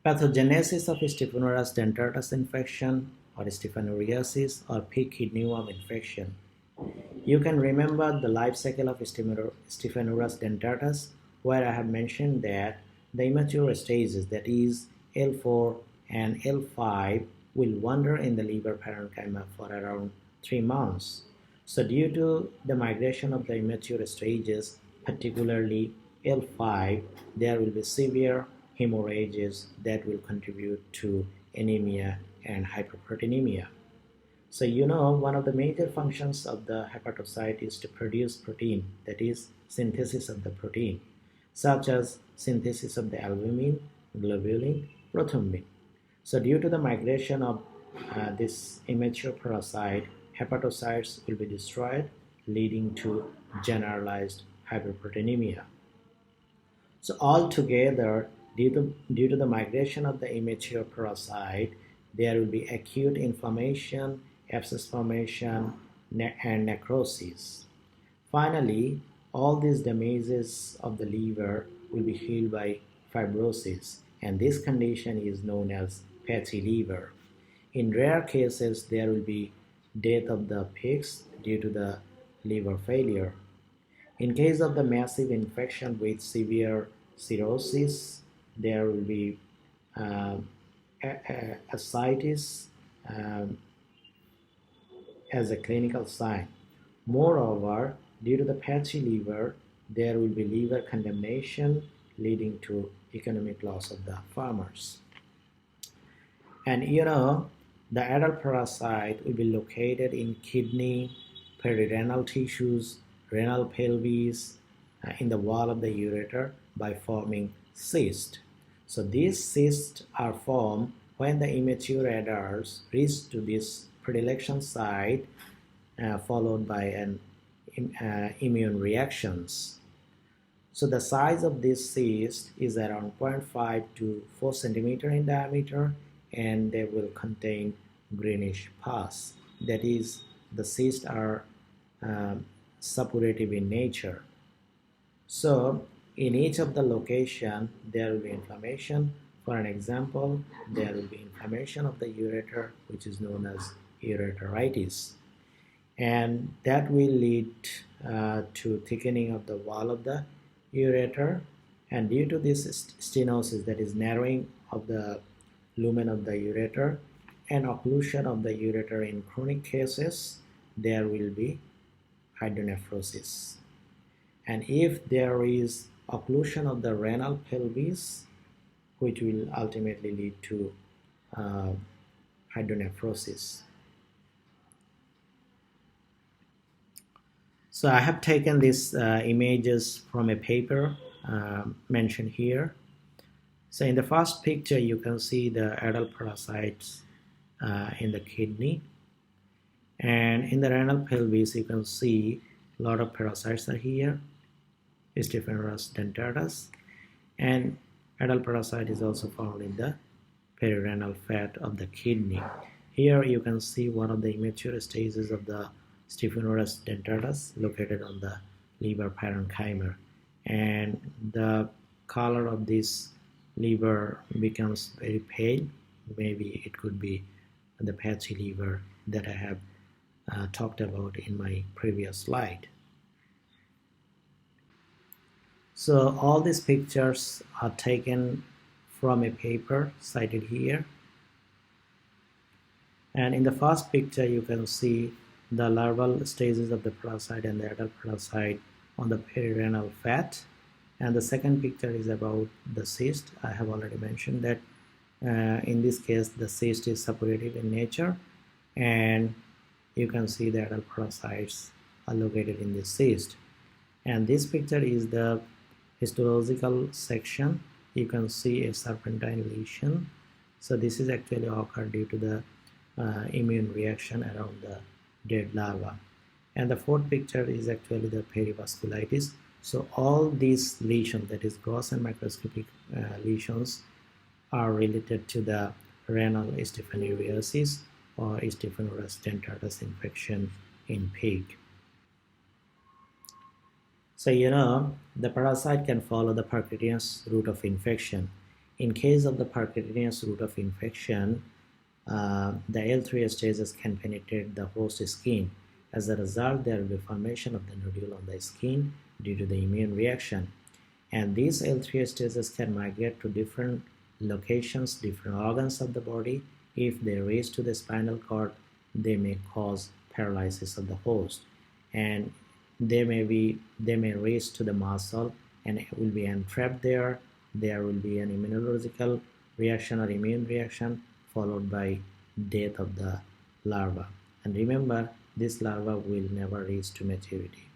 Pathogenesis of Stephanurus dentatus infection or Stephanuriasis or pig kidney worm infection. You can remember the life cycle of Stephanurus dentatus, where I have mentioned that the immature stages, that is L4 and L5, will wander in the liver parenchyma for around 3 months. So due to the migration of the immature stages, particularly L5, there will be severe hemorrhages that will contribute to anemia and hyperproteinemia. So one of the major functions of the hepatocyte is to produce protein, that is synthesis of the protein, such as synthesis of the albumin, globulin, prothrombin. So due to the migration of this immature parasite, hepatocytes will be destroyed, leading to generalized hyperproteinemia. So altogether, due to the migration of the immature parasite, there will be acute inflammation, abscess formation, and necrosis. Finally, all these damages of the liver will be healed by fibrosis, and this condition is known as fatty liver. In rare cases, there will be death of the pigs due to the liver failure. In case of the massive infection with severe cirrhosis, there will be ascites as a clinical sign. Moreover, due to the fatty liver, there will be liver condemnation leading to economic loss of the farmers. And the adult parasite will be located in kidney, perirenal tissues, renal pelvis, in the wall of the ureter by forming cysts. So these cysts are formed when the immature adults reach to this predilection site, followed by an immune reactions. So the size of this cyst is around 0.5 to 4 centimeter in diameter, and they will contain greenish pus. That is, the cysts are suppurative in nature. So in each of the location, there will be inflammation. For an example, there will be inflammation of the ureter, which is known as ureteritis, and that will lead to thickening of the wall of the ureter. And due to this stenosis, that is narrowing of the lumen of the ureter and occlusion of the ureter in chronic cases, there will be hydronephrosis. And if there is occlusion of the renal pelvis, which will ultimately lead to hydronephrosis. So I have taken these images from a paper mentioned here. So in the first picture, you can see the adult parasites in the kidney, and in the renal pelvis, you can see a lot of parasites are here, Stephanurus dentatus, and adult parasite is also found in the perirenal fat of the kidney. Here you can see one of the immature stages of the Stephanurus dentatus located on the liver parenchyma, and the color of this liver becomes very pale. Maybe it could be the patchy liver that I have talked about in my previous slide. So all these pictures are taken from a paper cited here, and in the first picture you can see the larval stages of the parasite and the adult parasite on the perirenal fat, and the second picture is about the cyst. I have already mentioned that in this case the cyst is suppurative in nature, and you can see the adult parasites are located in the cyst. And this picture is the histological section. You can see a serpentine lesion. So this is actually occurred due to the immune reaction around the dead larva. And the fourth picture is actually the perivasculitis. So all these lesions, that is gross and microscopic lesions, are related to the renal staphylococcus or Stephanurus dentatus infection in pig. So the parasite can follow the percutaneous route of infection. In case of the percutaneous route of infection, the L3 stages can penetrate the host skin. As a result, there will be formation of the nodule on the skin due to the immune reaction. And these L3 stages can migrate to different locations, different organs of the body. If they reach to the spinal cord, they may cause paralysis of the host. And they may reach to the muscle and it will be entrapped there. There will be an immunological reaction or immune reaction followed by death of the larva. And remember, this larva will never reach to maturity.